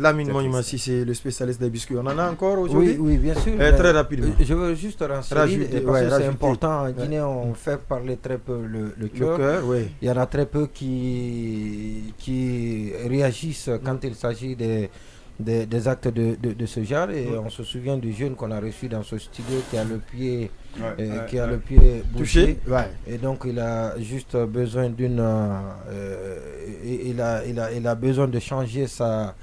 Lamine Monument, si c'est le spécialiste des biscuits, on en a encore aujourd'hui? Oui, bien sûr. Très rapidement. Je veux juste rajouter, parce que c'est important. En Guinée, on fait parler très peu le cœur. Oui. Il y en a très peu qui réagissent quand il s'agit des actes de ce genre. Et on se souvient du jeune qu'on a reçu dans ce studio qui a le pied, le pied bouché. Et donc, il a juste besoin d'une... il a besoin de changer sa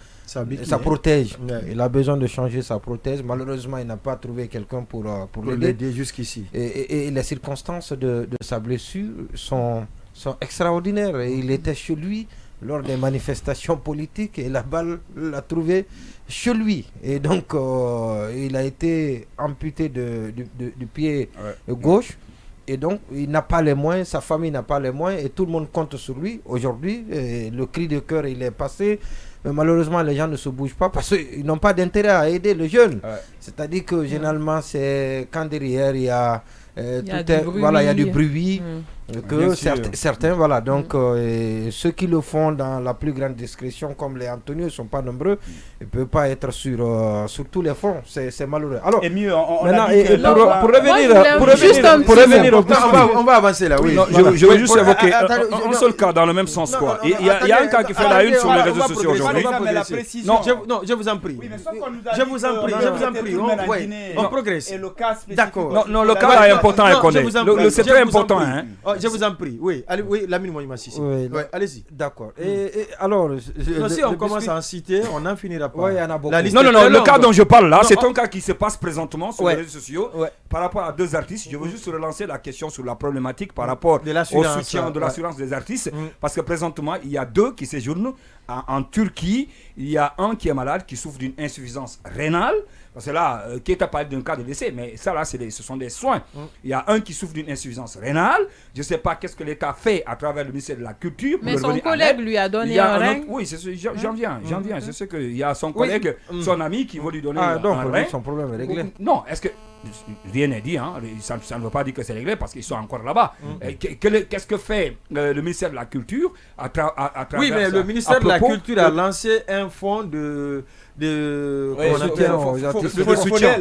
protège. Il a besoin de changer sa protège. Malheureusement, il n'a pas trouvé quelqu'un pour l'aider jusqu'ici. Et les circonstances de sa blessure sont extraordinaires. Et il était chez lui lors des manifestations politiques et la balle l'a trouvé chez lui. Et donc, il a été amputé du pied gauche. Et donc, il n'a pas les moyens, sa famille n'a pas les moyens et tout le monde compte sur lui. Aujourd'hui, le cri de cœur, il est passé. Mais malheureusement, les gens ne se bougent pas parce qu'ils n'ont pas d'intérêt à aider le jeune. C'est-à-dire que généralement, c'est quand derrière, il y a du bruit. Que certains, voilà, donc ceux qui le font dans la plus grande discrétion, comme les Antonio, ne sont pas nombreux, ils ne peuvent pas être sur tous les fronts, c'est malheureux. Alors, et mieux, pour revenir au on va avancer là, oui. Non, je veux juste évoquer un seul cas dans le même sens, quoi. Il y a un cas qui fait la une sur les réseaux sociaux aujourd'hui. Non, je vous en prie. Je vous en prie. On progresse. D'accord. Non, le cas est important à connaître. C'est très important, hein. Je vous en prie, oui. Allez, oui, Lamine Monument, allez-y. D'accord. Et alors, si on commence à en citer, on n'en finira pas. Oui, il y en a beaucoup. Non, le cas dont je parle là, c'est un cas qui se passe présentement sur les réseaux sociaux par rapport à deux artistes. Je veux juste relancer la question sur la problématique par rapport au soutien de l'assurance des artistes. Parce que présentement, il y a deux qui séjournent en Turquie. Il y a un qui est malade, qui souffre d'une insuffisance rénale. Parce que là, Keita parle d'un cas de décès, mais ça là, ce sont des soins. Il y a un qui souffre d'une insuffisance rénale. Je ne sais pas qu'est-ce que l'État fait à travers le ministère de la Culture. Mais son collègue lui a donné un rein. Oui, j'en viens. Je sais qu'il y a son collègue, son ami qui veut lui donner un rein. Son problème est réglé. Non, est-ce que... Rien n'est dit, hein. Ça ne veut pas dire que c'est réglé parce qu'ils sont encore là-bas. Qu'est-ce que fait le ministère de la Culture à travers Oui, mais le ministère de la Culture a lancé un fonds de soutien.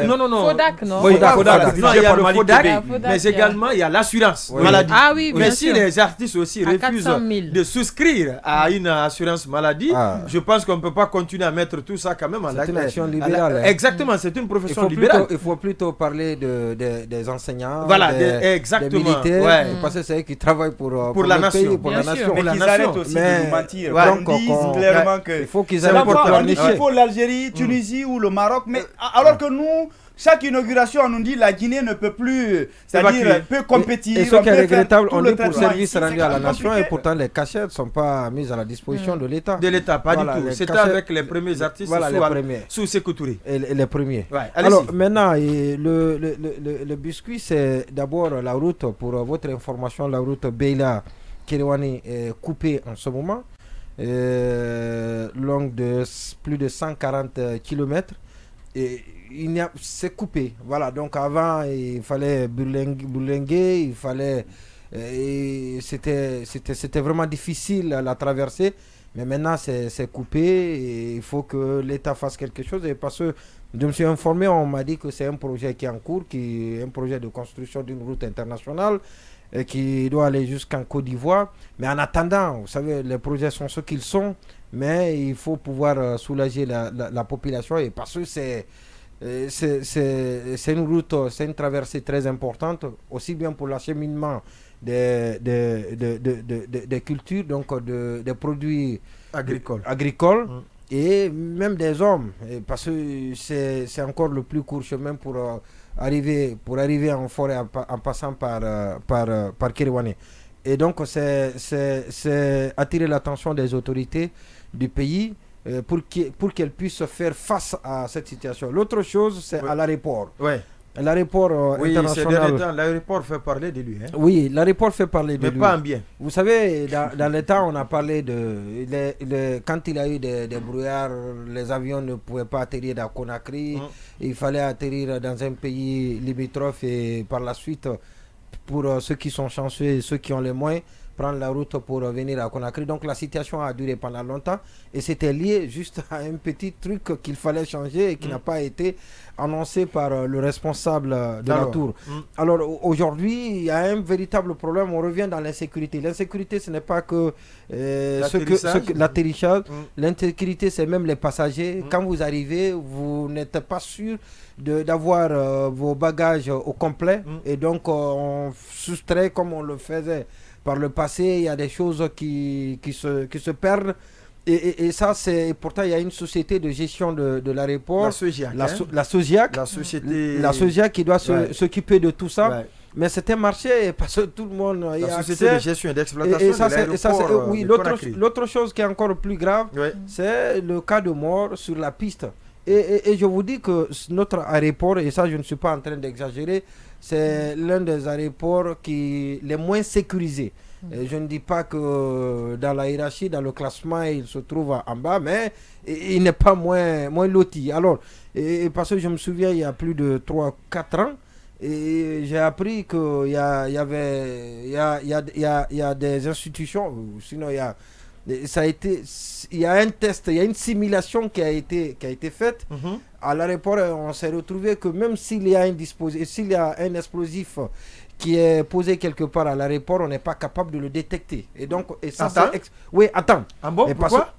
Non. Fodac, non? Fodac. Non, il y a le Fodac, mais également il y a l'assurance maladie. Ah oui, bien mais sûr. si les artistes aussi refusent de souscrire à une assurance maladie, je pense qu'on ne peut pas continuer à mettre tout ça quand même en C'est une action libérale. Exactement, c'est une profession libérale. Il faut plutôt parler des enseignants, exactement, des militaires, parce que c'est eux qui travaillent pour la nation. Pays, pour la nation. Mais qu'ils arrêtent aussi de nous mentir. On dit clairement que il faut qu'ils arrêtent pour il faut l'Algérie, Tunisie ou le Maroc, mais alors que nous, chaque inauguration, on nous dit la Guinée ne peut plus, c'est-à-dire peut compétir. Et ce qui est regrettable, on dit pour service rendu à la nation, et pourtant les cachettes ne sont pas mises à la disposition de l'État. De l'État, pas du tout. C'était avec les premiers artistes sous Sékou Touré. Les premiers. Alors maintenant, le biscuit, c'est d'abord la route, pour votre information, la route Beila-Kéréouani est coupée en ce moment. Longue de plus de 140 km et c'est coupé, voilà. Donc avant il fallait bourlinguer, il fallait c'était vraiment difficile à la traverser, mais maintenant c'est coupé et il faut que l'État fasse quelque chose. Et parce que je me suis informé, on m'a dit que c'est un projet qui est en cours, qui est un projet de construction d'une route internationale qui doit aller jusqu'en Côte d'Ivoire. Mais en attendant, vous savez, les projets sont ce qu'ils sont, mais il faut pouvoir soulager la population, et parce que c'est une route, c'est une traversée très importante, aussi bien pour l'acheminement des cultures, donc des produits agricoles et même des hommes, parce que c'est encore le plus court chemin pour arriver en forêt en passant par Kéréouani. Et donc c'est attirer l'attention des autorités du pays pour qu'elles puissent faire face à cette situation. L'autre chose, c'est à l'aéroport. L'aéroport international. L'aéroport fait parler de lui. Oui, l'aéroport fait parler de lui. Mais pas en bien. Vous savez, dans le temps, on a parlé quand il y a eu des brouillards, les avions ne pouvaient pas atterrir à Conakry. Il fallait atterrir dans un pays limitrophe, et par la suite, pour ceux qui sont chanceux et ceux qui ont les moyens, prendre la route pour venir à Conakry. Donc la situation a duré pendant longtemps et c'était lié juste à un petit truc qu'il fallait changer et qui n'a pas été annoncé par le responsable de la tour. Alors aujourd'hui, il y a un véritable problème. On revient dans l'insécurité. L'insécurité, ce n'est pas que l'atterrissage. L'insécurité, c'est même les passagers. Quand vous arrivez, vous n'êtes pas sûr d'avoir vos bagages au complet. Et donc, on soustrait comme on le faisait par le passé. Il y a des choses qui se perdent. Et ça, c'est pourtant, il y a une société de gestion de l'aéroport, la Sogiac, la Sogiac qui doit s'occuper de tout ça. Ouais. Mais c'était un marché parce que tout le monde y a société de gestion et d'exploitation de l'aéroport. Oui, l'autre chose qui est encore plus grave, c'est le cas de mort sur la piste. Et je vous dis que notre aéroport, et ça je ne suis pas en train d'exagérer, c'est l'un des aéroports les moins sécurisés. Je ne dis pas que dans la hiérarchie, dans le classement, il se trouve en bas, mais il n'est pas moins loti. Alors, parce que je me souviens, il y a plus de 3-4 ans, et j'ai appris qu'il y a des institutions, sinon il y a un test, il y a une simulation qui a été faite. À l'aéroport, on s'est retrouvé que même s'il y a un explosif qui est posé quelque part à l'aéroport, on n'est pas capable de le détecter. Et donc, attends. Ah bon, pourquoi?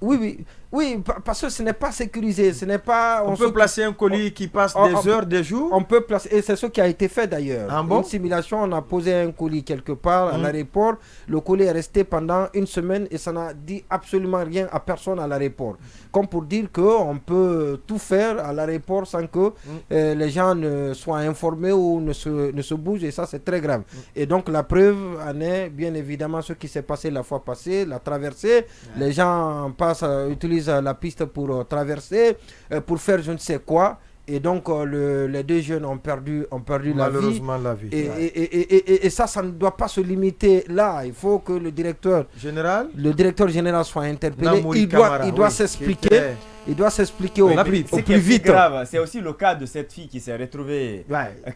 Oui, parce que ce n'est pas sécurisé. Ce n'est pas. On peut placer un colis qui passe des heures, des jours. On peut placer, et c'est ce qui a été fait d'ailleurs. Ah bon? Une simulation, on a posé un colis quelque part à l'aéroport. Le colis est resté pendant une semaine et ça n'a dit absolument rien à personne à l'aéroport. Comme pour dire qu'on peut tout faire à l'aéroport sans que les gens ne soient informés ou ne se bougent, et ça c'est très grave. Et donc la preuve en est bien évidemment ce qui s'est passé la fois passée, la traversée. Les gens utilisent la piste pour traverser, pour faire je ne sais quoi. Et donc les deux jeunes ont perdu malheureusement la vie. Et ça ne doit pas se limiter là. Il faut que le directeur général soit interpellé. Il doit s'expliquer. Il doit s'expliquer au plus vite. Grave, c'est aussi le cas de cette fille qui s'est retrouvée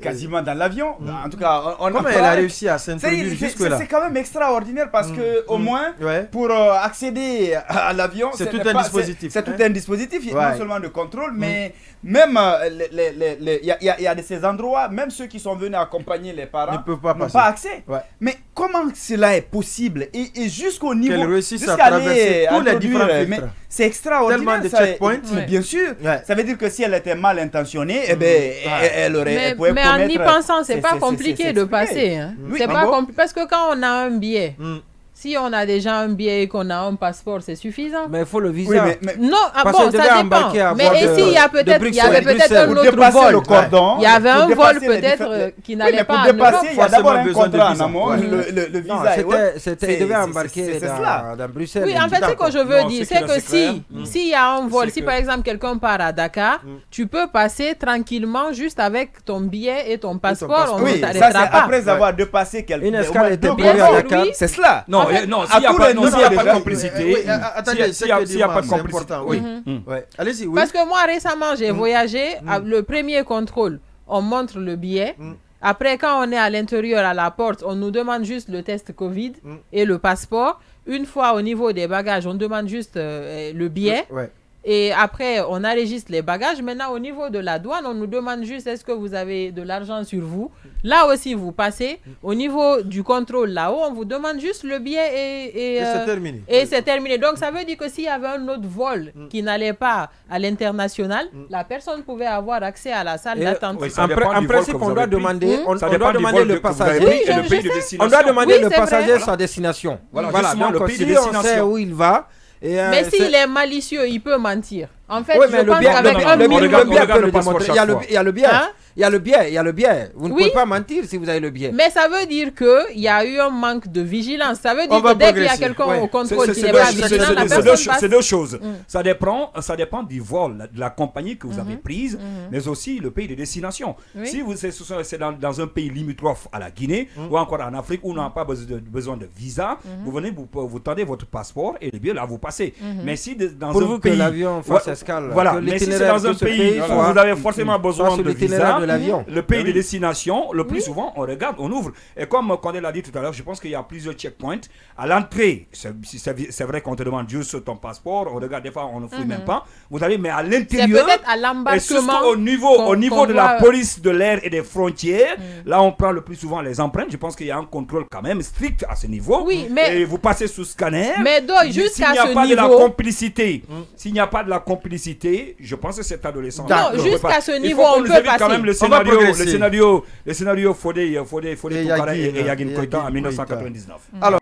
quasiment dans l'avion. En tout cas, comment elle a réussi à s'introduire jusque-là? C'est quand même extraordinaire parce que au moins, pour accéder à l'avion, c'est tout un dispositif. C'est tout un dispositif, non seulement de contrôle, mais même il y a de ces endroits, même ceux qui sont venus accompagner les parents n'ont pas accès. Mais comment cela est possible? Et jusqu'au niveau qu'elle réussisse à traverser tous les différents filtres. C'est extraordinaire. Tellement de checkpoints. Bien sûr. Ça veut dire que si elle était mal intentionnée, elle aurait. Mais en y pensant, c'est pas compliqué de passer. C'est pas compliqué parce que quand on a un billet. Si on a déjà un billet et qu'on a un passeport, c'est suffisant. Mais il faut le visa. Non, ça dépend. Mais ici, il y avait peut-être un autre vol. Il y avait un vol peut-être qui n'allait pas en Europe. Il y a d'abord un contrat en amont, le visa. Il devait embarquer dans Bruxelles. Oui, en fait, ce que je veux dire, c'est que s'il y a un vol, si par exemple quelqu'un part à Dakar, tu peux passer tranquillement juste avec ton billet et ton passeport. On ne t'arrêtera pas. Après avoir dépassé une escale était prévue à Dakar. C'est cela. Non, s'il n'y a pas de complicité, s'il n'y a pas de complicité, allez-y. Parce que moi, récemment, j'ai voyagé, le premier contrôle, on montre le billet. Après, quand on est à l'intérieur, à la porte, on nous demande juste le test Covid et le passeport. Une fois au niveau des bagages, on demande juste le billet. Et après, on enregistre les bagages. Maintenant, au niveau de la douane, on nous demande juste est-ce que vous avez de l'argent sur vous. Là aussi, vous passez. Au niveau du contrôle, là-haut, on vous demande juste le billet et c'est terminé. Et c'est terminé. Donc, ça veut dire que s'il y avait un autre vol qui n'allait pas à l'international, la personne pouvait avoir accès à la salle d'attente. En principe, on doit demander le passager. On doit demander le passager sa destination. Voilà. Donc, si on sait où il va. Mais s'il est malicieux, il peut mentir. En fait, oui, je pense qu'avec un minimum... Il y a le biais. Il y a le biais. Vous ne pouvez pas mentir si vous avez le biais. Mais ça veut dire qu'il y a eu un manque de vigilance. Ça veut dire que dès qu'il y a quelqu'un au contrôle qui n'est pas vigilant, la personne passe. C'est deux choses. Ça dépend du vol, de la compagnie que vous avez prise, mais aussi le pays de destination. Si c'est dans un pays limitrophe à la Guinée, ou encore en Afrique, où on n'a pas besoin de visa, vous venez, vous tendez votre passeport et le billet, là, vous passez. Mais si dans un pays... que l'avion fasse escale. Voilà, mais si c'est dans un pays où vous avez forcément besoin de visa, de l'avion. Le pays de destination, le plus souvent, on regarde, on ouvre. Et comme Condé l'a dit tout à l'heure, je pense qu'il y a plusieurs checkpoints. À l'entrée, c'est vrai qu'on te demande juste ton passeport. On regarde, des fois, on ne fouille même pas. Vous avez, mais à l'intérieur, peut-être à l'embarquement. Et surtout au niveau de la police de l'air et des frontières, là, on prend le plus souvent les empreintes. Je pense qu'il y a un contrôle quand même strict à ce niveau. Oui, mais et vous passez sous scanner. Mais jusqu'à ce niveau. S'il n'y a pas de la complicité, s'il n'y a pas de la complicité, je pense que cet adolescent. Non, jusqu'à ce niveau, on peut passer. Quand même le scénario Fodé Toukara et Yagin Koïta en 1999. Alors,